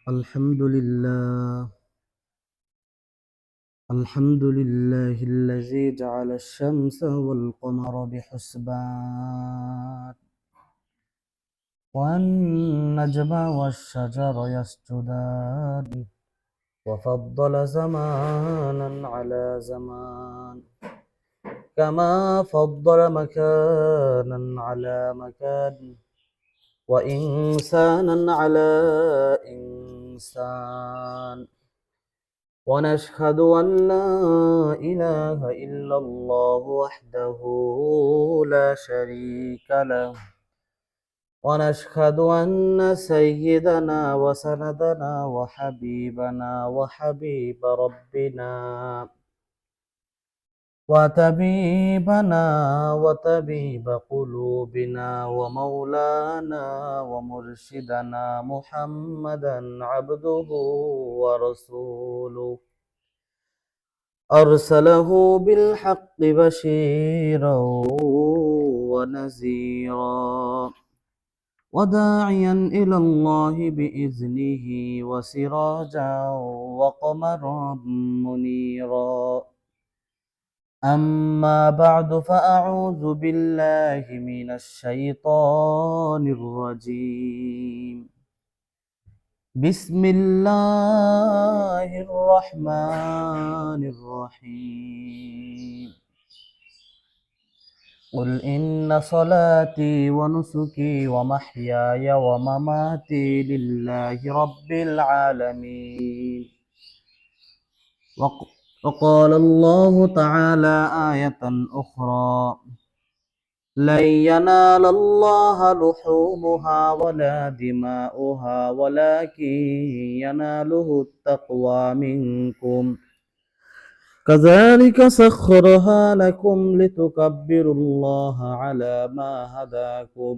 الحمد لله الحمد لله الذي جعل الشمس والقمر بحسبان والنجم والشجر يسجدان وفضل زمانا على زمان كما فضل مكانا على مكان وإنسانا على إنسان ونشهد أن لا إله إلا الله وحده لا شريك له ونشهد أن سيدنا وسندنا وحبيبنا وحبيب ربنا وطبيبنا وطبيب قلوبنا ومولانا ومرشدنا محمدا عبده ورسوله أرسله بالحق بشيرا ونذيرا وداعيا إلى الله بإذنه وسراجا وقمرا منيرا أما بعد فأعوذ بالله من الشيطان الرجيم بسم الله الرحمن الرحيم قل إن صلاتي ونسكي ومحياي ومماتي لله رب العالمين وقال الله تعالى آية أخرى لن ينال الله لحومها ولا دماؤها ولكن يناله التقوى منكم كذلك سخرها لكم لتكبروا الله على ما هداكم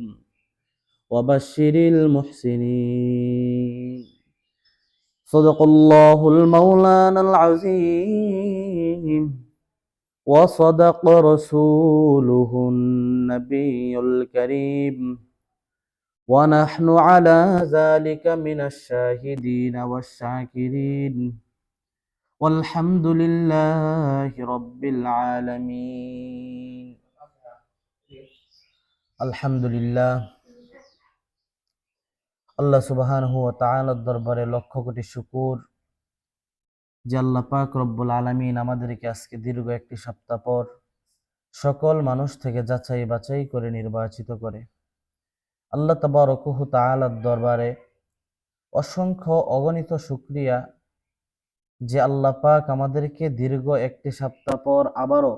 وبشر المحسنين صدق الله المولانا العظيم وصدق رسوله النبي الكريم ونحن على ذلك من الشاهدين والشاكرين والحمد لله رب العالمين الحمد لله আল্লাহ সুবহানাহু ওয়া তাআলার দরবারে লক্ষ কোটি শুকর যে আল্লাহ পাক রব্বুল আলামিন আমাদেরকে আজকে দীর্ঘ একটি সপ্তাহ পর সকল মানুষ থেকে যাচাই বাছাই করে নির্বাচিত করে আল্লাহ তাবারক ওয়া তাআলার দরবারে অসংখ্য অগণিত শুকরিয়া যে আল্লাহ পাক আমাদেরকে দীর্ঘ একটি সপ্তাহ পর আবারও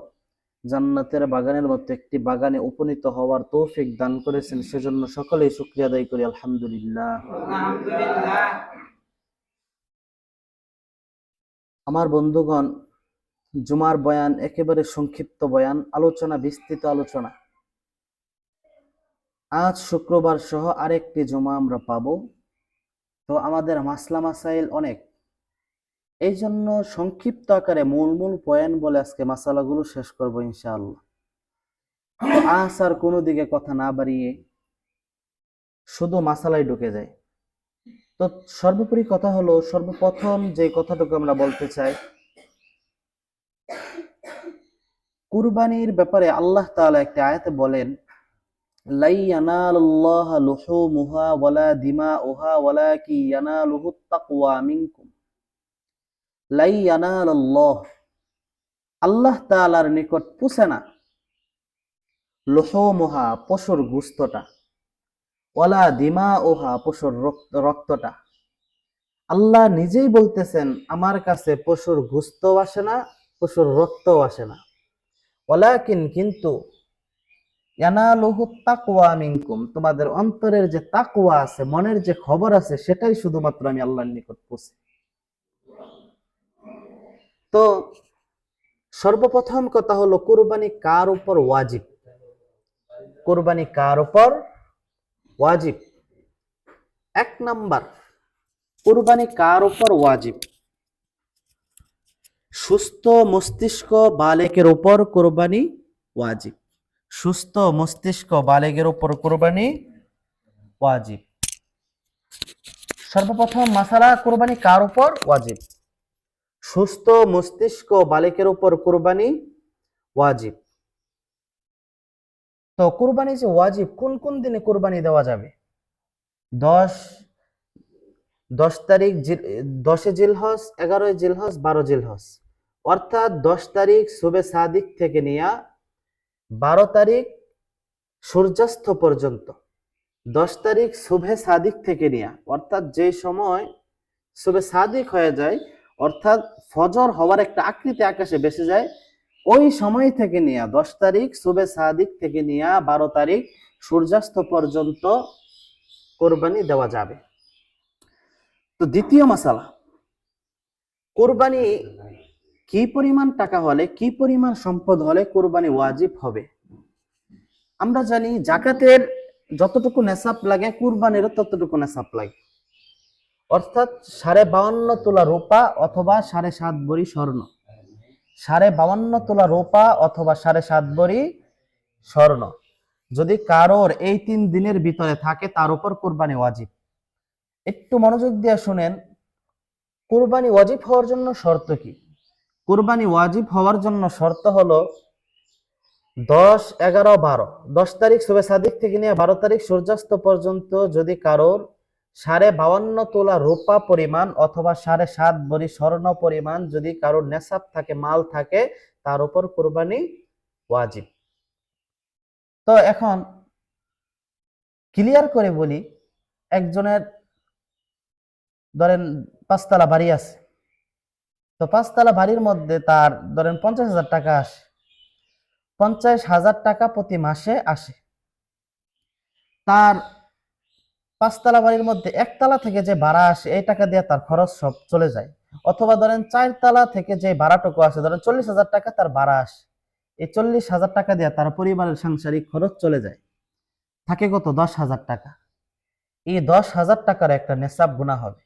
জান্নাতের বাগানের মতো একটি বাগানে উপনীত হওয়ার তৌফিক দান করেছেন সেজন্য সকলেই শুকরিয়া আদায় করি আলহামদুলিল্লাহ। আমার বন্ধুগণ, জুমার বয়ান একেবারে সংক্ষিপ্ত বয়ান, আলোচনা বিস্তৃত আলোচনা। আজ শুক্রবার সহ আরেকটি জুমা আমরা পাবো, তো আমাদের মাসলা মাসাইল অনেক, এই জন্য সংক্ষিপ্ত আকারে মূল বয়ান বলে আজকে মাসালাগুলো শেষ করবো ইনশাআল্লাহ। আজ আর কোনো দিকে কথা না বাড়িয়ে শুধু মাসালাই ঢুকে যায়। তো সর্বোপরি কথা হলো, সর্বপ্রথম যে কথাটুকু আমরা বলতে চাই, কুরবানির ব্যাপারে আল্লাহ তাআলা একটি আয়াতে বলেন, লাই ইয়ানালুল্লাহা লুহুমুহা ওয়ালা দিমাউহা ওয়ালাকি ইয়ানালুহুত তাকওয়া মিনকুম। লাই ইয়ানালুল্লাহ, আল্লাহ তাআলার নিকট পৌঁছে না, লুহুমুহা পশুর গোশতটা, ওয়ালা দিমাউহা পশুর রক্তটা। আল্লাহ নিজেই বলতেছেন আমার কাছে পশুর গোশত আসে না, পশুর রক্ত আসে না, ওয়ালাকিন কিন্তু ইয়ানালুহু তাকওয়া মিনকুম, তোমাদের অন্তরের যে তাকওয়া আছে, মনের যে খবর আছে, সেটাই শুধুমাত্র আমি আল্লাহর নিকট পৌঁছে। তো সর্বপ্রথম কথা হলো, কুরবানি কার উপর ওয়াজিব? কুরবানি কার উপর ওয়াজিব? এক নাম্বার, কুরবানি কার উপর ওয়াজিব? সুস্থ মস্তিষ্ক বালেকের উপর কুরবানি ওয়াজিব। সুস্থ মস্তিষ্ক বালেগের উপর কুরবানি ওয়াজিব। সর্বপ্রথম মাসালা, কুরবানি কার উপর ওয়াজিব? সুস্থ মস্তিষ্ক বালকের উপর কুরবানি ওয়াজিব। তো কুরবানি যে ওয়াজিব, কোন কোন দিনে কুরবানি দেওয়া যাবে? 10 তারিখ, 10 জিলহজ, 11 জিলহজ, 12 জিলহজ, অর্থাৎ 10 তারিখ শুবে সাদিক থেকে নিয়ে 12 তারিখ সূর্যাস্ত পর্যন্ত। 10 তারিখ শুভে সাদিক থেকে নিয়ে, অর্থাৎ যে সময় শুভে সাদিক হয়ে যায়, অর্থাৎ ফজর হওয়ার একটা আকৃতি আকাশে ভেসে যায়, ওই সময় থেকে নিয়ে 10 তারিখ শুভে সাদিক থেকে নিয়ে 12 তারিখ সূর্যাস্ত পর্যন্ত কোরবানি দেওয়া যাবে। তো দ্বিতীয় মাসালা, কোরবানি কি পরিমাণ টাকা হলে, কি পরিমাণ সম্পদ হলে কোরবানি ওয়াজিব হবে? আমরা জানি জাকাতের যতটুকু নেসাব লাগে কুরবানিরও ততটুকু নেসাব লাগে, অর্থাৎ 52.5 তোলা রূপা অথবা 7.5 ভরি স্বর্ণ। 52.5 তোলা রূপা অথবা 7.5 ভরি স্বর্ণ যদি কারোর এই 3 দিনের ভিতরে থাকে, তার উপর কুরবানি ওয়াজিব। একটু মনোযোগ দিয়ে শুনেন, কুরবানি ওয়াজিব হওয়ার জন্য শর্ত কি? কুরবানি ওয়াজিব হওয়ার জন্য শর্ত হলো 10, 11, 12, 10 তারিখ শুভে সাদিক থেকে নিয়ে 12 তারিখ সূর্যাস্ত পর্যন্ত যদি কারোর 52.5 তোলা রূপা পরিমাণ অথবা 7.5 ভরি স্বর্ণ পরিমাণ যদি কারোর নেসাব থাকে, মাল থাকে, তার উপর কুরবানি ওয়াজিব। তো এখন ক্লিয়ার করে বলি, একজনের ধরেন 5 তলা বাড়ি আছে, তো 5 তলা বাড়ির মধ্যে তার ধরেন 50,000 টাকা আসে, 50,000 টাকা প্রতি মাসে আসে। তার 5 তলা বাড়ির মধ্যে 1 তলা থেকে যে ভাড়া আসে, এই টাকা দিয়ে তার খরচ সব চলে যায়। অথবা ধরেন 4 তলা থেকে যে ভাড়াটুকু আসে, ধরেন 40,000 টাকা তার ভাড়া আসে, এই 40,000 টাকা দিয়ে তার পরিবারের সাংসারিক খরচ চলে যায়। থাকে কত? 10,000 টাকা। এই 10,000 টাকার একটা নেসাব গুনাহ হবে।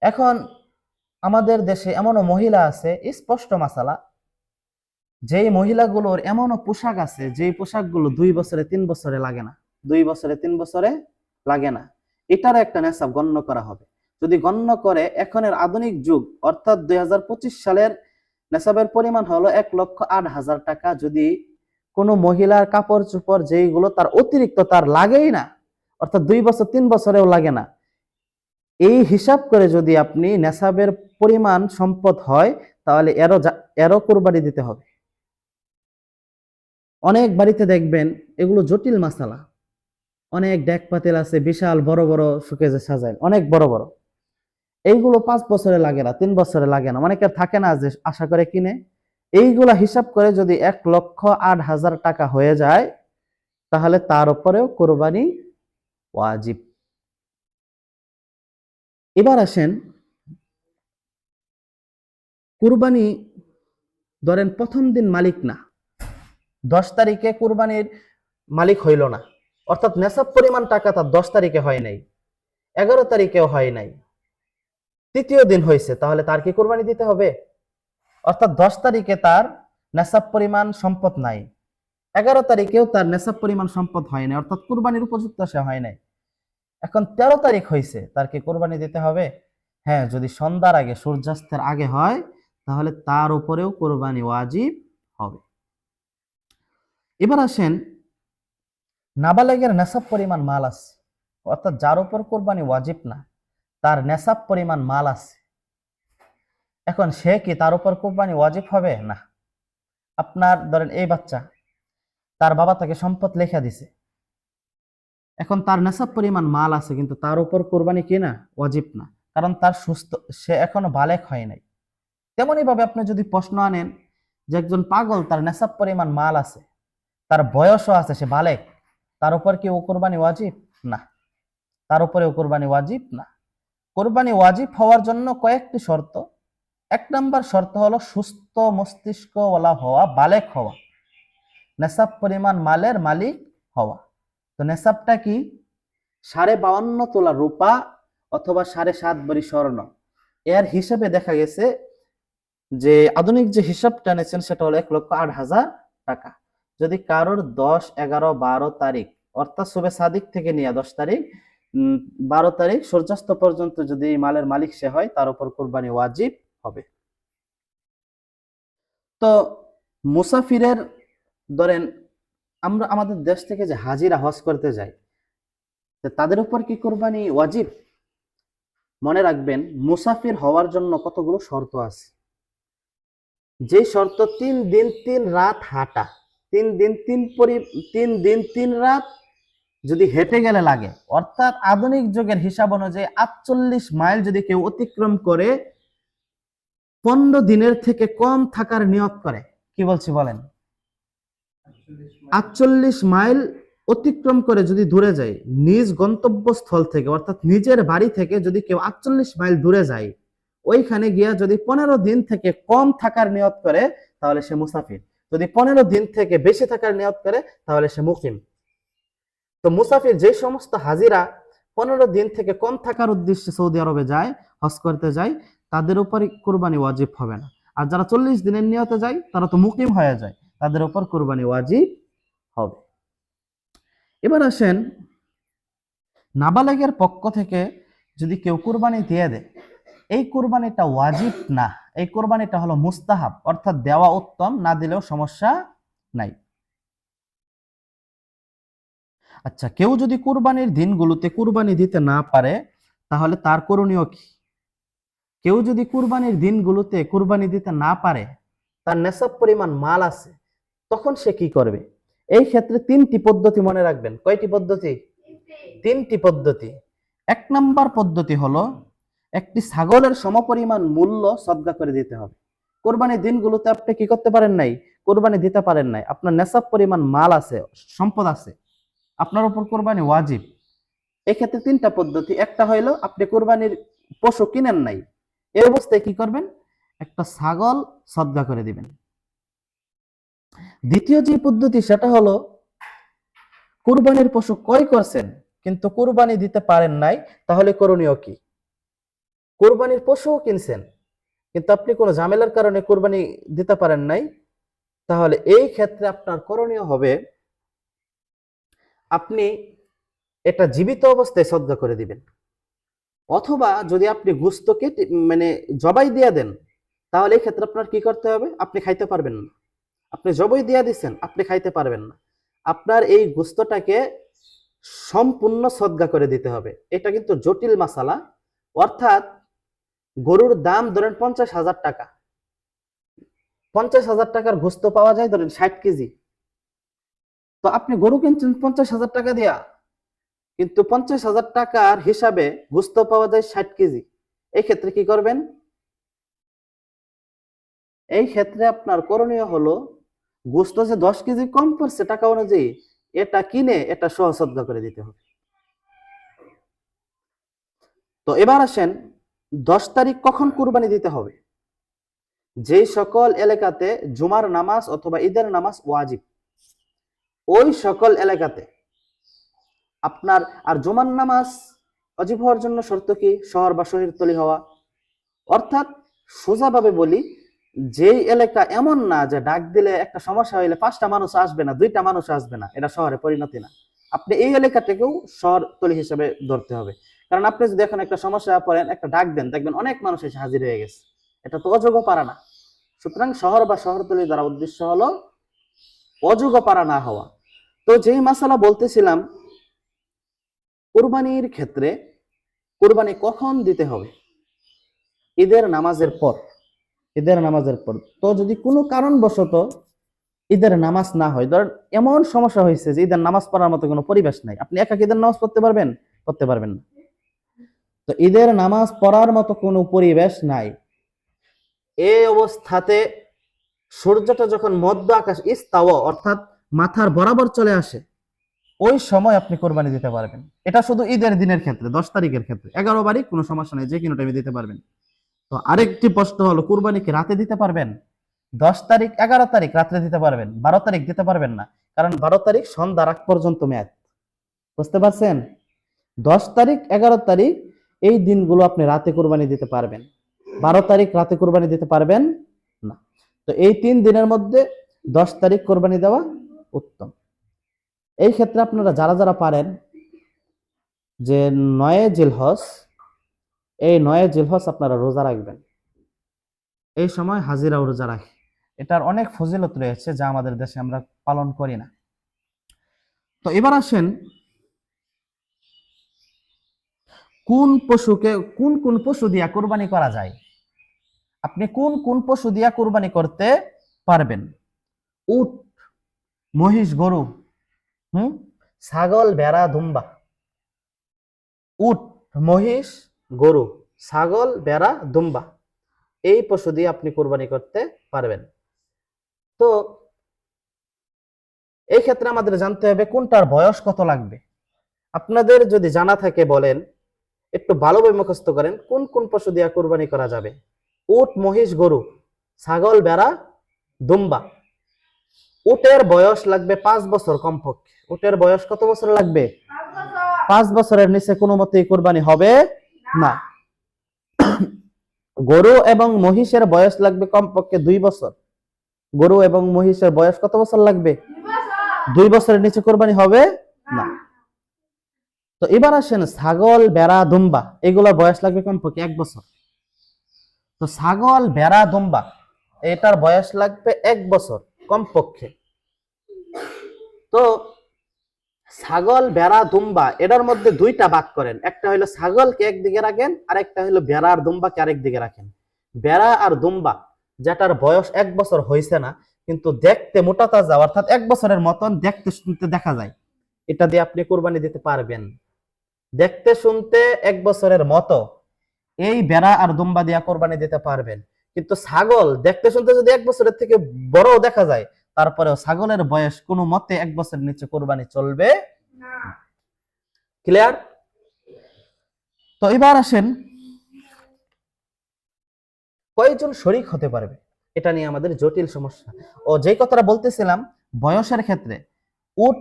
এখন আমাদের দেশে এমনও মহিলা আছে, স্পষ্ট মাসালা, যেই মহিলাগুলোর এমনও পোশাক আছে, যেই পোশাকগুলো 2 বছরে 3 বছরে লাগে না, 2 বছরে 3 বছরে লাগে না, এটারও একটা নেসাব গণ্য করা হবে। যদি গণ্য করে, এখনের আধুনিক যুগ অর্থাৎ 2025 সালের নেসাবের পরিমাণ হলো 1,08,000 টাকা। যদি কোনো মহিলার কাপড় চোপড় যেইগুলো তার অতিরিক্ত তার লাগেই না, অর্থাৎ 2 বছর 3 বছরেও লাগে না, এই হিসাব করে যদি আপনি নেসাবের পরিমাণ সম্পদ হয়, তাহলে এরও কুরবানি দিতে হবে। অনেক বাড়িতে দেখবেন এগুলো জটিল মাসালা, অনেক ডেক পাতিল আছে, বিশাল বড় বড় শোকেজে সাজায়, অনেক বড় বড়, এইগুলো 5 বছরে লাগে না, 3 বছরে লাগে না, অনেকের থাকে না যে আশা করে কিনে। এইগুলা হিসাব করে যদি 1,08,000 টাকা হয়ে যায়, তাহলে তার উপরেও কোরবানি ওয়াজিব। এবার আসেন, কুরবানি ধরেন প্রথম দিন মালিক না, 10 তারিখে কুরবানির মালিক হইল না, অর্থাৎ নেসাব পরিমাণ টাকা তার 10 তারিখে হয় নাই, 11 তারিখেও হয় নাই, তৃতীয় দিন হয়েছে, তাহলে তার কি কুরবানি দিতে হবে? অর্থাৎ 10 তারিখে তার নেসাব পরিমাণ সম্পদ নাই, 11 তারিখেও তার নেসাব পরিমাণ সম্পদ হয় নাই, অর্থাৎ কুরবানির উপযুক্ত সে হয় নাই। এখন 13 তারিখ হয়েছে, তার কি কুরবানি দিতে হবে? হ্যাঁ, যদি সন্ধ্যার আগে, সূর্যাস্তের আগে হয়, তাহলে তার উপরেও কুরবানি ওয়াজিব হবে। এবার আসেন, নাবালেগের নেসাব পরিমাণ মাল আছে, অর্থাৎ যার উপর কুরবানি ওয়াজিব না, তার নেসাব পরিমাণ মাল আছে, এখন সে কি তার উপর কুরবানি ওয়াজিব হবে? না। আপনার ধরেন এই বাচ্চা, তার বাবা তাকে সম্পদ লেখা দিছে, এখন তার নেসাব পরিমাণ মাল আছে, কিন্তু তার উপর কুরবানি কি না? ওয়াজিব না, কারণ তার সুস্থ, সে এখনো বালেক হয় নাই। তেমনি ভাবে আপনি যদি প্রশ্ন আনেন যে একজন পাগল, তার নেসাব পরিমাণ মাল আছে, তার বয়সও আছে, সে বালেক, তার উপর কি ও কুরবানি ওয়াজিব? না, তার উপরে ও কুরবানি ওয়াজিব না। কুরবানি ওয়াজিব হওয়ার জন্য কয়েকটি শর্ত। 1 নাম্বার শর্ত হলো সুস্থ মস্তিষ্কওয়ালা হওয়া, বালেক হওয়া, নেসাব পরিমাণ মালের মালিক হওয়া। তো নেসাবটা কি? 52.5 তোলা রূপা অথবা 7.5 ভরি স্বর্ণ। এর হিসাবে দেখা গেছে যে আধুনিক যে হিসাবটা নিয়েছেন সেটা হলো 1,08,000 টাকা। যদি কারোর 10, 11, 12 তারিখ, অর্থাৎ শুভে সাদিক থেকে নিয়ে 10 তারিখ 12 তারিখ সূর্যাস্ত পর্যন্ত যদি এই মালের মালিক সে হয়, তার উপর কুরবানি ওয়াজিব হবে। তো মুসাফিরের, ধরেন আমরা আমাদের দেশ থেকে যে হাজিরা হজ করতে যাই, তাদের উপর কি কুরবানি ওয়াজিব? মনে রাখবেন, মুসাফির হওয়ার জন্য কতগুলো শর্ত আছে। যে শর্ত 3 দিন 3 রাত হাঁটা, 3 দিন 3 রাত যদি হেঁটে গেলে লাগে, অর্থাৎ আধুনিক যুগের হিসাব অনুযায়ী 48 মাইল যদি কেউ অতিক্রম করে 15 দিনের থেকে কম থাকার নিয়ত করে, কি বলছি বলেন, 48 মাইল অতিক্রম করে যদি দূরে যায় নিজ গন্তব্যস্থল থেকে, অর্থাৎ নিজের বাড়ি থেকে যদি কেউ 48 মাইল দূরে যায়, ওইখানে গিয়া যদি 15 দিন থেকে কম থাকার নিয়ত করে, তাহলে সে মুসাফির। যদি 15 দিন থেকে বেশি থাকার নিয়ত করে, তাহলে সে মুকিম। তো মুসাফির যে সমস্ত হাজিরা 15 দিন থেকে কম থাকার উদ্দেশ্যে সৌদি আরবে যায়, হজ করতে যায়, তাদের উপর কুরবানি ওয়াজিব হবে না। আর যারা 40 দিনের নিয়তে যায়, তারা তো মুকিম হয়ে যায়, তাদের উপর কুরবানি ওয়াজিব হবে। এবার আসেন, নাবালেগের পক্ষ থেকে যদি কেউ কুরবানি দিয়ে দেয়, এই কুরবানিটা ওয়াজিব না, এই কুরবানিটা হলো মুস্তাহাব, অর্থাৎ দেওয়া উত্তম, না দিলেও সমস্যা নাই। আচ্ছা, কেউ যদি কুরবানির দিনগুলোতে কুরবানি দিতে না পারে, তাহলে তার করণীয় কি? কেউ যদি কুরবানির দিনগুলোতে কুরবানি দিতে না পারে, তার নেশাব পরিমাণ মাল আছে, তখন সে কি করবে? এই ক্ষেত্রে 3টি পদ্ধতি মনে রাখবেন। কয়টি পদ্ধতি? 3টি পদ্ধতি। 1 নাম্বার পদ্ধতি হলো, একটি ছাগলের সমপরিমাণ মূল্য সদকা করে দিতে হবে। কোরবানির দিনগুলোতে আপনি কি করতে পারেন নাই? কোরবানি দিতে পারেন নাই, আপনার নেশাব পরিমাণ মাল আছে, সম্পদ আছে, আপনার উপর কোরবানি ওয়াজিব। এক্ষেত্রে 3টা পদ্ধতি। একটা হইলো, আপনি কোরবানির পশু কিনেন নাই, এই অবস্থায় কি করবেন? একটা ছাগল সদকা করে দিবেন। দ্বিতীয় যে পদ্ধতি, সেটা হলো, কুরবানির পশু ক্রয় করছেন কিন্তু কুরবানি দিতে পারেন নাই, তাহলে করণীয় কি? কুরবানির পশু কিনছেন কিন্তু আপনি কোনো ঝামেলার কারণে কুরবানি দিতে পারেন নাই, তাহলে এই ক্ষেত্রে আপনার করণীয় হবে, আপনি এটা জীবিত অবস্থায় সদকা করে দিবেন। অথবা যদি আপনি গোশত কেটে মানে জবাই দিয়ে দেন, তাহলে এই ক্ষেত্রে আপনার কি করতে হবে? আপনি খাইতে পারবেন না। আপনি জবাই দিয়ে দিচ্ছেন, আপনি খাইতে পারবেন না। আপনার এই গোশতটাকে সম্পূর্ণ সদকা করে দিতে হবে। এটা কিন্তু জটিল মাসালা। অর্থাৎ গরুর দাম ধরেন 50,000 টাকা, 50,000 টাকার গোশত পাওয়া যায় ধরেন 60 কেজি। তো আপনি গরু কিনছেন 50,000 টাকা দিয়া, কিন্তু 50,000 টাকার হিসাবে গোশত পাওয়া যায় 60 কেজি। এই ক্ষেত্রে কি করবেন? এই ক্ষেত্রে আপনার করণীয় হলো, গোশত যে 10 কেজি কম পড়ছে টাকা অনুযায়ী, এটা কিনে এটা সহ সদকা করে দিতে হবে। তো এবার আসেন, 10 তারিখ কখন কুরবানি দিতে হবে? যেই সকল এলাকাতে জুমার নামাজ অথবা ঈদের নামাজ ওয়াজিব, ওই সকল এলাকাতে আপনার, আর জুমার নামাজ ওয়াজিব হওয়ার জন্য শর্ত কি? শহর বা শহরতলি হওয়া। অর্থাৎ সোজাভাবে বলি, যেই এলাকা এমন না যে ডাক দিলে একটা সমস্যা হইলে 5টা মানুষ আসবে না, 2টা মানুষ আসবে না, এটা শহরে পরিণতি না। আপনি এই এলাকাটাকেও শহরতলি হিসেবে ধরতে হবে। কারণ আপনি যদি এখন একটা সমস্যা পড়েন, একটা ডাক দেন, দেখবেন অনেক মানুষ এসে হাজির হয়ে গেছে, এটা তো অযোগ্য পারা না। সুতরাং শহর বা শহরতলি দ্বারা উদ্দেশ্য হলো অযোগ্য পারা না হওয়া। তো যেই মাসালা বলতেছিলাম, কুরবানির ক্ষেত্রে কুরবানি কখন দিতে হবে? ঈদের নামাজের পর। ঈদের নামাজের পর। তো যদি কোনো কারণবশত ঈদের নামাজ না হয়, ধরেন এমন সমস্যা হয়েছে যে ঈদের নামাজ পড়ার মতো কোনো পরিবেশ নাই, আপনি একা ঈদের নামাজ পড়তে পারবেন? পড়তে পারবেন না। তো ঈদের নামাজ পড়ার মতো কোনো পরিবেশ নাই, এই অবস্থাতে সূর্যটা যখন মধ্য আকাশ ইস্তাওয়া, অর্থাৎ মাথার বরাবর চলে আসে, ওই সময় আপনি কোরবানি দিতে পারবেন। এটা শুধু ঈদের দিনের ক্ষেত্রে, 10 তারিখের ক্ষেত্রে। 11 তারিখ কোনো সমস্যা নেই, যে কোনো টাইমে দিতে পারবেন। তো আরেকটি প্রশ্ন হলো, কুরবানি কি রাতে দিতে পারবেন? 10 তারিখ 11 তারিখ রাত্রে দিতে পারবেন, 12 তারিখ দিতে পারবেন না, কারণ 12 তারিখ সন্ধ্যার আগ পর্যন্ত মেয়াদ। বুঝতে পারছেন? 10 তারিখ 11 তারিখ এই দিনগুলো আপনি রাতে কুরবানি দিতে পারবেন, 12 তারিখ রাতে কুরবানি দিতে পারবেন না। তো এই 3 দিনের মধ্যে 10 তারিখ কুরবানি দেওয়া উত্তম। এই ক্ষেত্রে আপনারা যারা যারা পারেন, যে 9 জিলহজ, এই 9 জিলহজ আপনারা রোজা রাখবেন। এই সময় হাজিরা রোজা রাখে। এটার অনেক ফজিলত রয়েছে যা আমাদের দেশে আমরা পালন করি না। তো এবার আসেন, কোন পশুকে কোন কোন পশু দিয়া কুরবানি করা যায়? আপনি কোন কোন পশু দিয়া কুরবানি করতে পারবেন? উট, মহিষ, গরু, ছাগল, ভেড়া, দুম্বা। উট, মহিষ, গরু, ছাগল, ভেড়া, দুম্বা, এই পশু দিয়ে আপনি কুরবানি করতে পারবেন। তো এই ক্ষেত্রে আমাদের জানতে হবে কোনটার বয়স কত লাগবে। আপনাদের যদি জানা থাকে বলেন, একটু ভালোভাবে মুখস্থ করেন কোন কোন পশু দিয়ে কুরবানি করা যাবে। উট, মহিষ, গরু, ছাগল, ভেড়া, দুম্বা। উটের বয়স লাগবে 5 বছর কমপক্ষে। উটের বয়স কত বছর লাগবে? 5 বছরের নিচে কোনো মতেই কুরবানি হবে না। গরু এবং মহিষের বয়স লাগবে কমপক্ষে 2 বছর। গরু এবং মহিষের বয়স কত বছর লাগবে? 2 বছরের নিচে কুরবানি হবে না। তো এবার আসেন ছাগল, ভেড়া, দুম্বা, এগুলোর বয়স লাগবে কমপক্ষে 1 বছর। তো ছাগল, ভেড়া, দুম্বা এটার বয়স লাগবে 1 বছর কমপক্ষে। তো ছাগল, ভেড়া, দুম্বা এটার মধ্যে 2টা ভাগ করেন। একটা হলো ছাগলকে একদিকে রাখেন, আর একটা হলো ভেড়া আর দুম্বাকে আরেক দিকে রাখেন। ভেড়া আর দুম্বা যেটার বয়স 1 বছর হয়েছে না কিন্তু দেখতে মোটা তাজা, অর্থাৎ 1 বছরের মতন দেখতে শুনতে দেখা যায়, এটা দিয়ে আপনি কুরবানি দিতে পারবেন। দেখতে শুনতে 1 বছরের মতো এই ভেড়া আর দুম্বা দিয়ে কুরবানি দিতে পারবেন। কিন্তু ছাগল দেখতে শুনতে যদি 1 বছরের থেকে বড় দেখা যায়, তারপরেও ছাগলের বয়স কোনো মতে 1 বছরের নিচে কুরবানি চলবে না। ক্লিয়ার? তো এবার আসেন, কয়জন শরীক হতে পারবে, এটা নিয়ে আমাদের জটিল সমস্যা। ও যে কথাটা বলতেছিলাম, বয়সের ক্ষেত্রে উট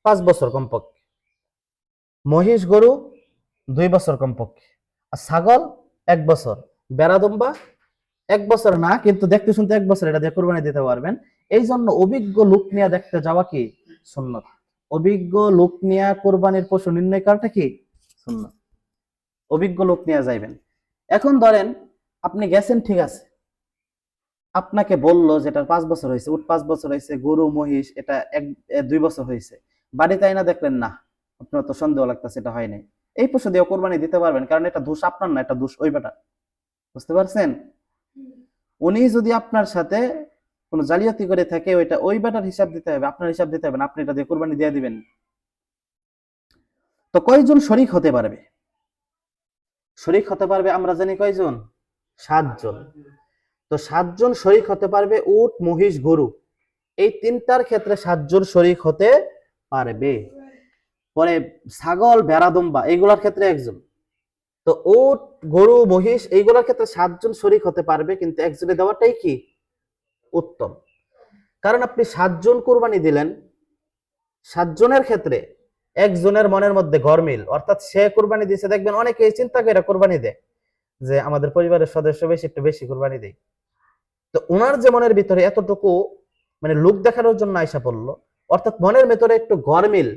5 বছর কমপক্ষে, মহিষ, গরু 2 বছর কমপক্ষে, আর ছাগল 1 বছর, ভেড়া, দুম্বা 1 বছর না কিন্তু দেখতে শুনতে 1 বছর, এটা দিয়ে কুরবানি দিতে পারবেন। এই জন্য অভিজ্ঞ লোক নিয়ে দেখতে যাওয়া কি সুন্নত। অভিজ্ঞ লোক নিয়ে কুরবানির পশু নির্ণয় করাটা কি সুন্নত। অভিজ্ঞ লোক নিয়ে যাইবেন। এখন ধরেন আপনি গেছেন, ঠিক আছে, আপনাকে বললো যেটা 5 বছর হয়েছে, উট 5 বছর হয়েছে, গরু মহিষ এটা 2 বছর হয়েছে, বাড়িতে আইনা দেখলেন না, আপনার তো সন্দেহ লাগতেছে এটা হয় নাই, এই পশু দিয়ে কোরবানি দিতে পারবেন, কারণ এটা দোষ আপনার না, এটা দোষ ওই বেটার। বুঝতে পারছেন? উনি যদি আপনার সাথে কোনো জালিয়াতি করে থাকে, ওইটা ওই বেটার হিসাব দিতে হবে, আপনার হিসাব দিতে হবে না, আপনি এটা দিয়ে কোরবানি দিয়ে দিবেন। তো কয়জন শরীক হতে পারবে? শরীক হতে পারবে আমরা জানি কয়জন? 7 জন। তো 7 জন শরীক হতে পারবে উট, মহিষ, গরু, এই তিনটার ক্ষেত্রে 7 জন শরীক হতে পারবে। পরে ছাগল, ভেড়া, দুম্বা এইগুলোর ক্ষেত্রে 1 জন। তো উট, গরু, মহিষ এইগুলোর ক্ষেত্রে 7 জন শরীক হতে পারবে, কিন্তু একজনে দেওয়াটাই কি উত্তম। কারণ আপনি 7 জন কুরবানি দিলেন, 7 জনের ক্ষেত্রে একজনের মনের মধ্যে গরমিল, অর্থাৎ সে কুরবানি দিয়েছে, দেখবেন অনেকেই চিন্তা করে কুরবানি দেয় যে আমাদের পরিবারের সদস্য বেশি, একটু বেশি কুরবানি দেয়। তো ওনার যে মনের ভিতরে এতটুকু মানে লোক দেখানোর জন্য আয়সা পড়লো, অর্থাৎ মনের ভিতরে একটু গরমিল,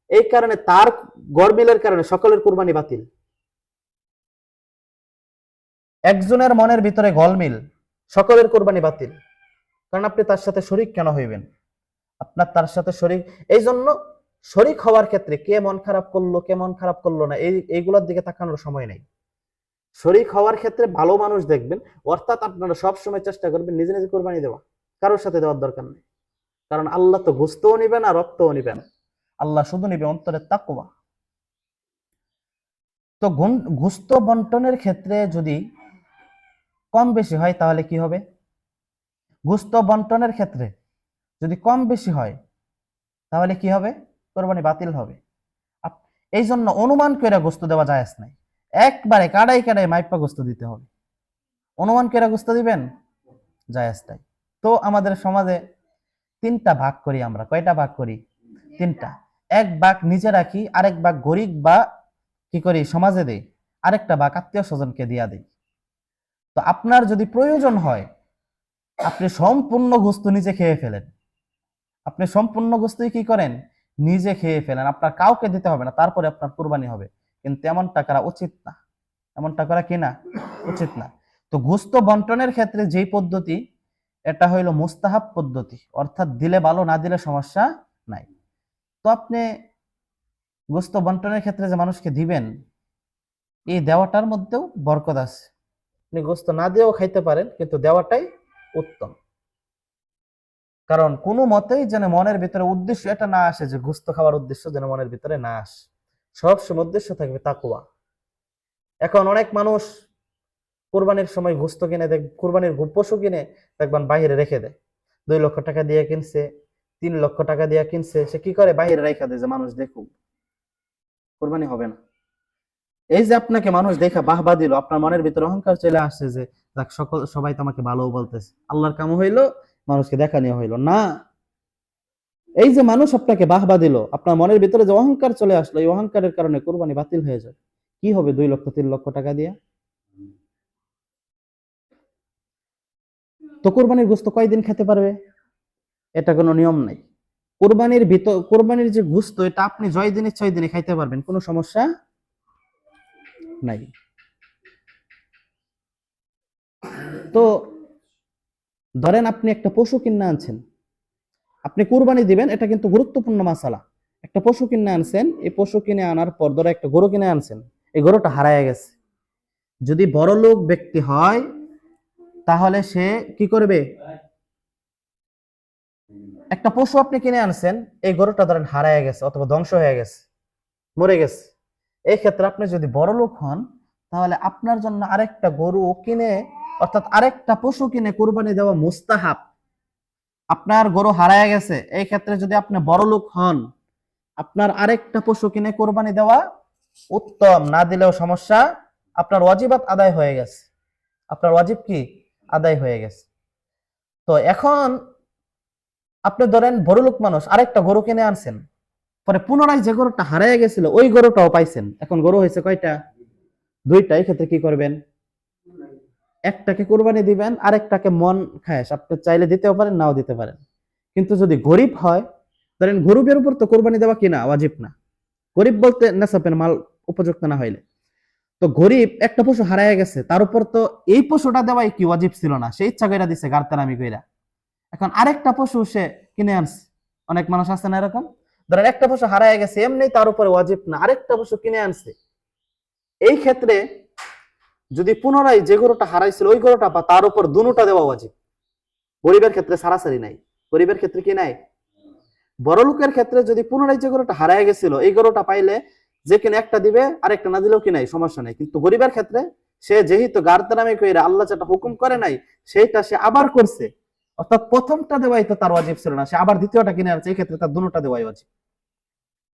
এই কারণে তার গরমিলের কারণে সকলের কুরবানি বাতিল। একজনের মনের ভিতরে গলমিল, সকলের কুরবানি বাতিল, কারণ আপনি তার সাথে শরীক কেন হইবেন? আপনার তার সাথে শরীক, এই জন্য শরীক হওয়ার ক্ষেত্রে কে মন খারাপ করলো, কে মন খারাপ করলো না, এইগুলোর দিকে তাকানোর সময় নেই। শরীক হওয়ার ক্ষেত্রে ভালো মানুষ দেখবেন, অর্থাৎ আপনারা সব সময় চেষ্টা করবেন নিজে নিজে কোরবানি দেওয়া, কারোর সাথে দেওয়ার দরকার নেই। কারণ আল্লাহ তো গোস্তও নিবে না, রক্তও নিবে না, আল্লাহ শুধু নিবে অন্তরের তাকওয়া। তো গোস্ত বন্টনের ক্ষেত্রে যদি কম বেশি হয় তাহলে কি হবে? গোস্ত বন্টনের ক্ষেত্রে যদি কম বেশি হয় তাহলে কি হবে? কোরবানি বাতিল হবে। এই জন্য অনুমান করে গোস্ত দেওয়া জায়েজ নাই, একবারে কাড়াই কাড়াই মাইপা গোস্ত দিতে হবে। অনুমান করে গোস্ত দিবেন, জায়েজ নাই। তো আমাদের সমাজে 3টা ভাগ করি আমরা। কয়টা ভাগ করি? 3টা। এক ভাগ নিজে রাখি, আরেক ভাগ গরিব বা কি করি সমাজে দেই, আরেকটা ভাগ আত্মীয় স্বজনকে দিয়া দেই। তো আপনার যদি প্রয়োজন হয় আপনি সম্পূর্ণ গোস্ত নিজে খেয়ে ফেলেন, আপনি সম্পূর্ণ গোস্তই কি করেন? নিজে খেয়ে ফেলেন, আপনার কাউকে দিতে হবে না, তারপরে আপনার কুরবানি হবে। কিন্তু এমনটা করা উচিত না, এমনটা করা কি না উচিত না। তো গোস্ত বন্টনের ক্ষেত্রে যেই পদ্ধতি, এটা হইলো মুস্তাহাব পদ্ধতি, অর্থাৎ দিলে ভালো, না দিলে সমস্যা নাই। তো আপনি গোস্ত বন্টনের ক্ষেত্রে যে মানুষকে দিবেন, এই দেওয়াটার মধ্যেও বরকত আছে। আপনি গোস্ত না দিয়েও খাইতে পারেন, কিন্তু দেওয়াটাই উত্তম। কারণ কোনো মতেই যেন মনের ভিতরে উদ্দেশ্য এটা না আসে যে গোস্ত খাওয়ার উদ্দেশ্য যেন মনের ভিতরে না আসে, সবসময় উদ্দেশ্য থাকবে তাকওয়া। এখন অনেক মানুষ কোরবানির সময় গোস্ত কিনে কোরবানির পশু কিনে দেখবেন বাইরে রেখে দেয়, 2 লক্ষ টাকা দিয়ে কিনছে, 3 লক্ষ টাকা দিয়ে কিনছে, সে কি করে বাইরে রেখে দেয় যে মানুষ দেখুক, কোরবানি হবে না। এই যে আপনাকে মানুষ দেখা বাহবা দিল, আপনার মনের ভিতরে অহংকার চলে আসছে যে যাক সবাই তো আমাকে ভালো বলতেছে, আল্লাহর কাম হইলো, মানুষকে দেখা নিয়ে হইলো না। এই যে মানুষ আপনাকে বাহবা দিল, আপনার মনের ভিতরে যে অহংকার চলে আসলো, এই অহংকারের কারণে কোরবানি বাতিল হয়ে যায়। কি হবে 2 লক্ষ 3 লক্ষ টাকা দিয়ে? তো কোরবানির গোস্ত কয়দিন খেতে পারবে? এটা কোনো নিয়ম নাই। কোরবানির যে গোস্ত, এটা আপনি 6 দিনে 6 দিনে খাইতে পারবেন, কোনো সমস্যা নাই। তো ধরেন আপনি একটা পশু কিনে আনছেন, আপনি কুরবানি দিবেন, এটা কিন্তু গুরুত্বপূর্ণ মাসালা। একটা পশু কিনে আনছেন, এই পশু কিনে আনার পর ধরো একটা গরু কিনে আনছেন, এই গরুটা হারায় গেছে। যদি বড় লোক ব্যক্তি হয় তাহলে সে কি করবে? একটা পশু আপনি কিনে আনছেন, এই গরুটা ধরেন হারায় গেছে অথবা ধ্বংস হয়ে গেছে, মরে গেছে। এই ক্ষেত্রে আপনি যদি বড় লোক হন, তাহলে আপনার জন্য আরেকটা গরু কিনে, অর্থাৎ আরেকটা পশু কিনে কুরবানি দেওয়া মুস্তাহাব। আপনার গরু হারায় গেছে, এই ক্ষেত্রে যদি আপনি বড় লোক হন, আপনার আরেকটা পশু কিনে কোরবানি দেওয়া উত্তম, না দিলেও সমস্যা। আপনার ওয়াজিবাত আদায় হয়ে গেছে, আপনার ওয়াজিব কি আদায় হয়ে গেছে। তো এখন আপনি ধরেন বড় লোক মানুষ আরেকটা গরু কিনে আনছেন, পরে পুনরায় যে গরুটা হারিয়ে গেছিল ওই গরুটাও পাইছেন, এখন গরু হয়েছে কয়টা? 2টা। এই ক্ষেত্রে কি করবেন? একটাকে কোরবানি দিবেন, আরেকটাকে মন খায় আপনি চাইলে দিতেও পারেন, নাও দিতে পারেন। কিন্তু যদি গরিব হয়, ধরেন গরিবের উপর তো কোরবানি দেওয়া কিনা ওয়াজিব না, গরিব বলতে নেশাপের মাল উপযুক্ত না হইলে। তো গরিব একটা পশু হারায় গেছে, তার উপর তো এই পশুটা দেওয়াই কি ওয়াজিব ছিল না, সে ইচ্ছা কইরা দিছে গার্তারামি কইরা। এখন আরেকটা পশু সে কিনে আনছে, অনেক মানুষ আছে না এরকম, ধরেন একটা পশু হারায় গেছে, এমনি তার উপরে ওয়াজিব না, আরেকটা পশু কিনে আনছে। এই ক্ষেত্রে যদি পুনরায় যে গরুটা হারাইছিল ওই গরুটা বা তার উপর দুটা দেওয়া ওয়াজিব। গরিবের ক্ষেত্রে সারাসারি নাই, গরিবের ক্ষেত্রে কি নাই। বড় লোকের ক্ষেত্রে যদি পুনরায় যে গরুটা হারায় গেছিল এই গরুটা পাইলে যে কিনা একটা দিবে, আরেকটা না দিলেও কি নাই, সমস্যা নাই। কিন্তু গরিবের ক্ষেত্রে সে যেহেতু গার্তারামি কইরা আল্লাহ যেটা হুকুম করে নাই সেইটা সে আবার করছে, অর্থাৎ প্রথমটা দেওয়াই তো তার ওয়াজিব ছিল না, সে আবার দ্বিতীয়টা কিনে আনছে, এই ক্ষেত্রে তার দুটোটা দেওয়াই ওয়াজিব।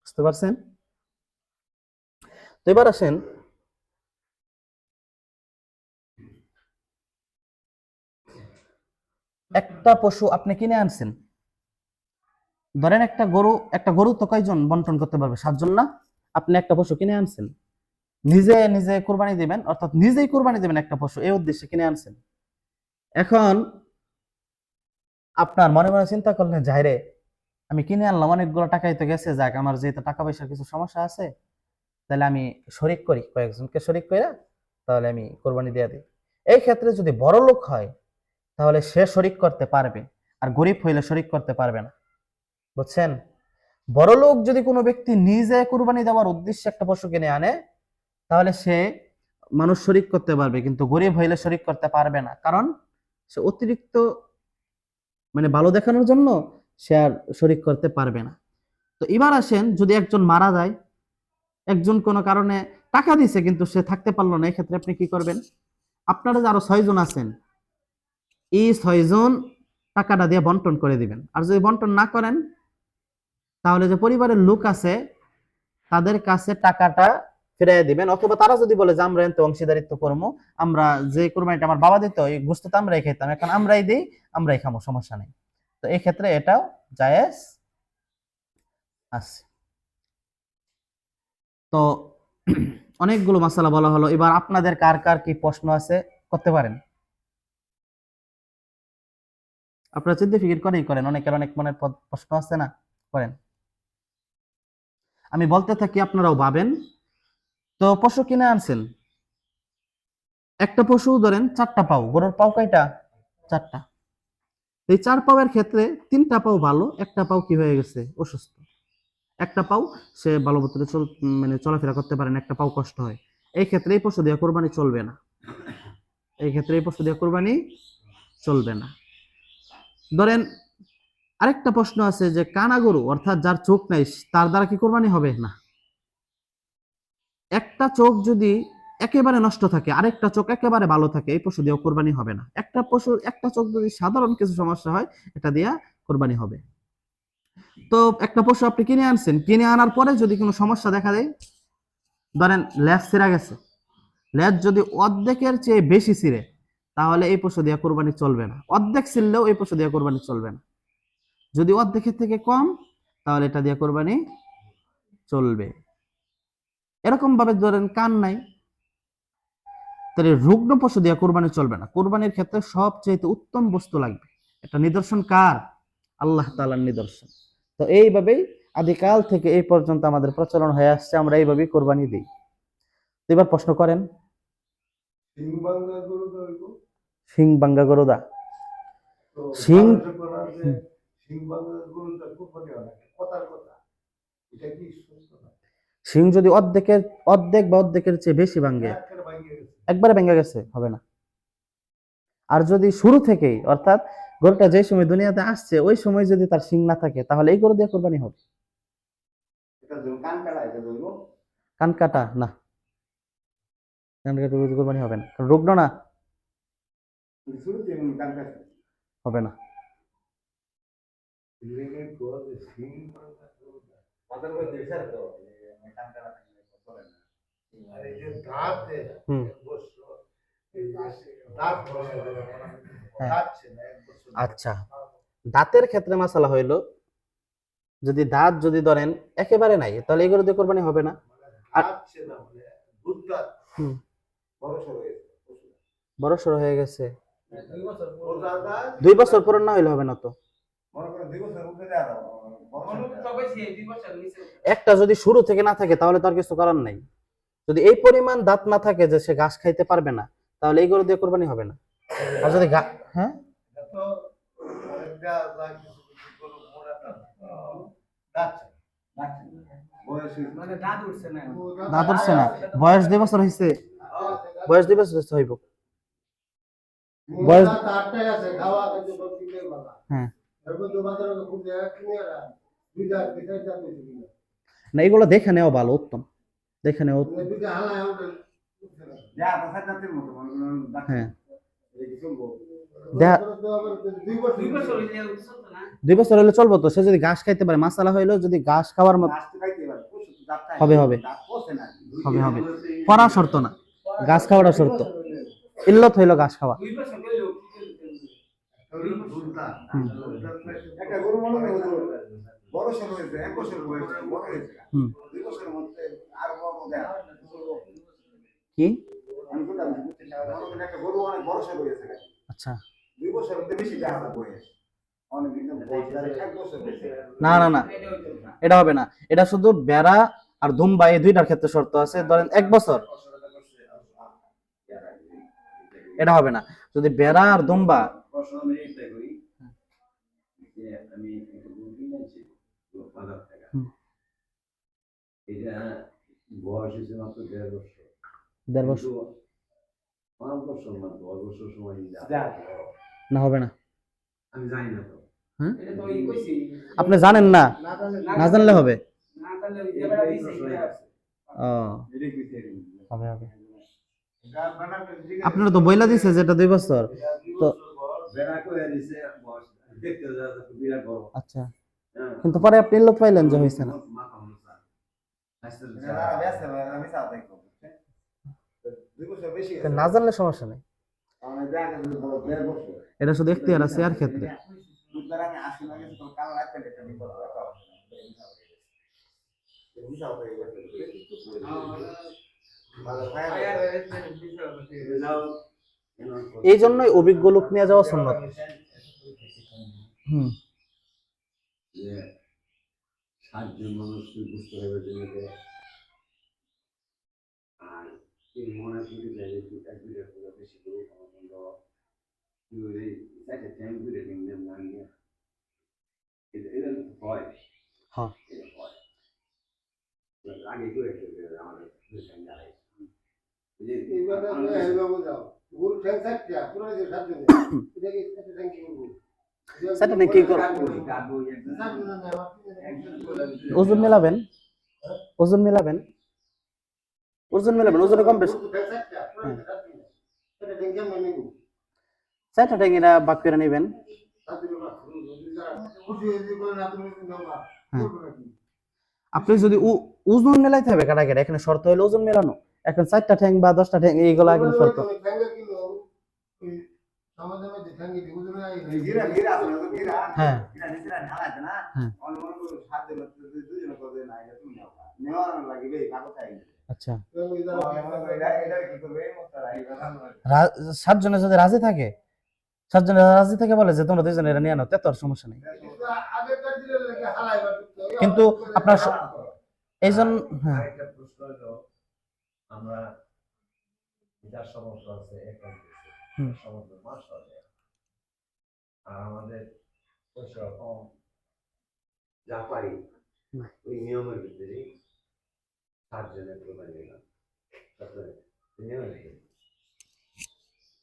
বুঝতে পারছেন? তো এবার আসেন, একটা পশু আপনি কিনে আনছেন, ধরেন একটা গরু তো কয়জন বন্টন করতে পারবে? 7 জন না? আপনি একটা পশু কিনে আনছেন, নিজে নিজে কোরবানি দিবেন, অর্থাৎ নিজেই কোরবানি দিবেন একটা পশু, এই উদ্দেশ্যে কিনে আনছেন। এখন আপনার মনে মনে চিন্তা করলেন, যাইরে আমি কিনে আনলাম, অনেকগুলো টাকাই তো গেছে, যাক আমার যেহেতু টাকা পয়সার কিছু সমস্যা আছে, তাহলে আমি শরিক করি, কয়েকজনকে শরিক করে তাহলে আমি কোরবানি দিয়ে দিই। এই ক্ষেত্রে যদি বড় লোক হয় তাহলে সে শরিক করতে পারবে, আর গরিব হইলে শরিক করতে পারবে না। বুঝছেন? বড় লোক যদি কোনো ব্যক্তি নিজে কুরবানি দেওয়ার উদ্দেশ্যে একটা পশু কিনে আনে, তাহলে সে মানুষ শরিক করতে পারবে, কিন্তু গরিব হইলে শরিক করতে পারবে না, কারণ সে অতিরিক্ত মানে ভালো দেখানোর জন্য সে আর শরিক করতে পারবে না। তো এবার আসেন, যদি একজন মারা যায়, একজন কোনো কারণে টাকা দিছে কিন্তু সে থাকতে পারলো না, এই ক্ষেত্রে আপনি কি করবেন? আপনারা যে আরো 6 জন আছেন, এই 6 জন টাকাটা দিয়ে বন্টন করে দিবেন। আর যদি বন্টন না করেন, তাহলে যে পরিবারের লোক আছে তাদের কাছে টাকাটা ফিরাই দিবেন, অথবা তারা যদি বলে যে আমরা এত অংশীদারিত্ব করবো, আমরা যে কোরবানিটা আমার বাবা দিত এই গোশত তো আমরাই খেতাম, এখন আমরাই দিই, আমরাই খাবো, সমস্যা নেই। তো এই ক্ষেত্রে এটাও জায়েজ আছে। তো অনেকগুলো মাসালা বলা হলো, এবার আপনাদের কার কার কি প্রশ্ন আছে করতে পারেন। আপনারা চিন্তা ফিকির করেই করেন, অনেকের অনেক মনের প্রশ্ন আছে না, করেন। আমি বলতে থাকি, আপনারাও ভাবেন, তো পশু কিনে আনছেন, একটা পশু ধরেন 4টা পাও, গরুর পাও কয়টা? 4টা। এই 4 পাওয়ের ক্ষেত্রে 3টা পাও ভালো, একটা পাও কি হয়ে গেছে? অসুস্থ। একটা পাও সে ভালো মতো মানে চলাফেরা করতে পারে না, একটা পাও কষ্ট হয়। এই ক্ষেত্রে এই পশু দিয়ে কোরবানি চলবে না। এই ক্ষেত্রে এই পশু দিয়ে কোরবানি চলবে না। ধরেন আরেকটা প্রশ্ন আছে যে কানা গরু অর্থাৎ যার চোখ নাই তার দ্বারা কি কোরবানি হবে? না। একটা চোখ যদি একেবারে নষ্ট থাকে, আরেকটা চোখ একেবারে ভালো থাকে, এই পশু দিয়েও কোরবানি হবে না। একটা পশু একটা চোখ যদি সাধারণ কিছু সমস্যা হয়, এটা দিয়া কোরবানি হবে। তো একটা পশু আপনি কিনে আনছেন, কিনে আনার পরে যদি কোনো সমস্যা দেখা দেয়, ধরেন লেজ ছিঁড়া গেছে, লেজ যদি অর্ধেকের চেয়ে বেশি ছিঁড়ে, তাহলে এই পশু দিয়ে কোরবানি চলবে না। অর্ধেক ছিঁড়লেও এই পশু দিয়ে কোরবানি চলবে না। যদি অর্ধেকের থেকে কম, তাহলে এটা দিয়ে কোরবানি চলবে। এরকম ভাবে ধরেন কান নাই, তাহলে রুগ্ন পশু দিয়ে কোরবানি চলবে না। কোরবানির ক্ষেত্রে সবচেয়ে উত্তম বস্তু লাগবে। এটা নিদর্শন কার? আল্লাহ তাআলার নিদর্শন। তো এইভাবেই আদিকাল থেকে এই পর্যন্ত আমাদের প্রচলন হয়ে আসছে, আমরা এইভাবেই কোরবানি দিই। তো এবার প্রশ্ন করেন। সিং বাঙ্গা গরুদা, সিং সিং যদি অর্ধেক বা অর্ধেকের চেয়ে বেশি ভাঙ্গে, একবারে ভেঙে গেছে, হবে না। আর যদি শুরু থেকেই অর্থাৎ গরুটা যে সময় দুনিয়াতে আসছে ওই সময় যদি তার শিং না থাকে, তাহলে এই গরু দিয়ে কোরবানি হবে। কান কাটা না, কান কাটা কোরবানি হবে না, কারণ রুগ্ন না, হবে না। হুম, হ্যাঁ। আচ্ছা, দাঁতের ক্ষেত্রে মাসালা হইলো, যদি দাঁত যদি ধরেন একেবারে নাই, তাহলে এই গরু দিয়ে কোরবানি হবে না। আর হুম, বড় সড়ো হয়ে গেছে, 2 বছর পূরণ না হইলে হবে না তো। একটা যদি শুরু থেকে না থাকে তাহলে তার কিছু করার নাই। যদি এই পরিমাণ দাঁত না থাকে যে সে ঘাস খাইতে পারবে না, তাহলে এই গরু দিয়ে কোরবানি হবে না। আর যদি হ্যাঁ, দাঁত উঠছে না, বয়স 2 বছর হয়েছে, বয়স 2 বছর হইব, বয়স হ্যাঁ। না, এগুলো দেখে নেওয়া ভালো, উত্তম, দেখে নেওয়া উত্তম। হ্যাঁ, 2 বছর হলে চলবো তো। সে যদি ঘাস খাইতে পারে, মাসালা হইলো যদি ঘাস খাওয়ার মতো হবে, হবে হবে হবে, পড়া শর্ত না, ঘাস খাওয়াটা শর্ত। ইল্লত হইলো ঘাস খাওয়া। হুম, কি? আচ্ছা, না না না, এটা হবে না। এটা শুধু বেড়া আর দুম্বা এই দুইটার ক্ষেত্রে শর্ত আছে। ধরেন 1 বছর, এটা হবে না। যদি বেড়া আর দুম্বা, দেড় বছর না, হবে না। হ্যাঁ, আপনি জানেন না, না জানলে হবে। ও, হবে হবে। আপনারা তো বইলা দিছে যে এটা 2 বছর, তো আচ্ছা, কিন্তু পরে আপনি লোক পাইলেন যে হয়েছে না। না জানলে সমস্যা নেই, এটা শুধু এখতিয়ার আছে আর ক্ষেত্রে। এই জন্যই অভিজ্ঞ লোক নিয়ে যাওয়া সুন্নত। হুম, আর তিন মনে যদি লাগে এক দুইটা করে বেশি করে বন্ধ দুই চারটে টাইম দুইটা দিন না নিয়ে এটা হয় হ্যাঁ এটা হয় আগে করে আমাদের দুই টাইম দাঁড়াই যে এইভাবে এইভাবে যাও গুরু ঠ্যাং চারটা পুরো যে সাত দিন এটা কি একটা ঠ্যাং কি করবো সেটা নিয়ে কি ওজন মেলাবেন ওজন মেলাবেন ওজন মেলাবেন ওজনে কম বেশি চারটা ট্যাং এরা বাক করে নেবেন আপনি যদি ওজন মেলাইতে হবে কাটা কেটে এখানে শর্ত হলো ওজন মেলানো এখন 4টা ঠ্যাং বা 10টা ঠ্যাং এইগুলা কিন্তু শর্ত হ্যাঁ আচ্ছা 7 জনে যদি রাজি থাকে 7 জনে রাজি থাকে বলে যে তোমরা দুইজন এরা নিয়ে নাও তে তোর সমস্যা নেই কিন্তু আপনার এইজন হ্যাঁ আমরা যার সমস্যা আছে সমস্যা মাস হবে আর আমাদের যা পারি ওই নিয়মের ভিতরে 7 জনের প্রমাণ নিলাম তারপরে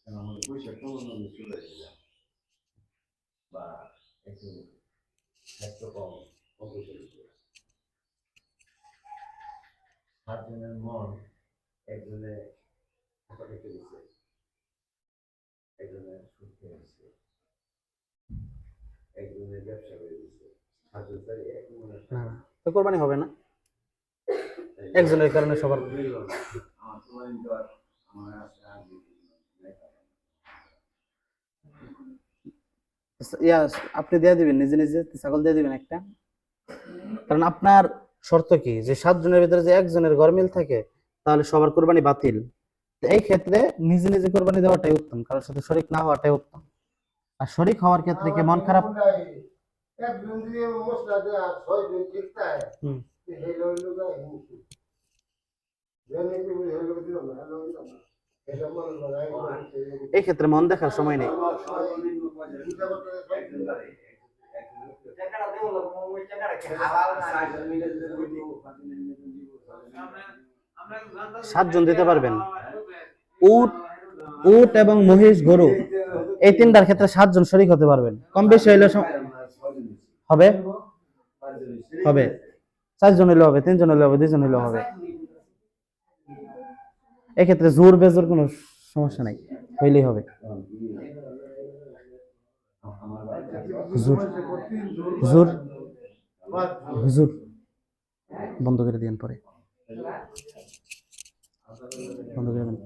আমাদের পয়সা কমানো চলে এসেছিলাম বা একটু স্বাস্থ্য কম অপচয় 7 জনের মন একজনে কেটে দিচ্ছে একজনে সুদ খেয়ে দিচ্ছে একজনে ব্যবসা করে দিচ্ছে 7 জন তাই এক মনে তো কোরবানি হবে না একজনের কারণে সবার আমার কোরবানি দেওয়ার আমার আছে ইয়া আপনি দিয়ে দিবেন নিজে নিজে ছাগল দিয়ে দিবেন একটা কারণ আপনার শর্ত কি যে 7 জনের ভিতরে যে একজনের গরমিল থাকে তাহলে সবার কোরবানি বাতিল তো এই ক্ষেত্রে নিজে নিজে কোরবানি দেওয়াটাই উত্তম কারোর সাথে শরীক না হওয়াটাই উত্তম আর শরীক হওয়ার ক্ষেত্রে কি মন খারাপ এই ক্ষেত্রে মন দেখার সময় নেই সাতজন দিতে পারবেন উট উট এবং মহিষ গরু এই তিনটার ক্ষেত্রে 7 জন শরীক হতে পারবেন কম বেশি হইলে হবে হবে 4 জন হইলে হবে 3 জন হইলে হবে 2 জন হইলে হবে এক্ষেত্রে জোর বেজোর কোনো সমস্যা নাই হইলেই হবে হুজুর হুজুর হুজুর বন্ধ করে দিন পরে বন্ধ করে দেন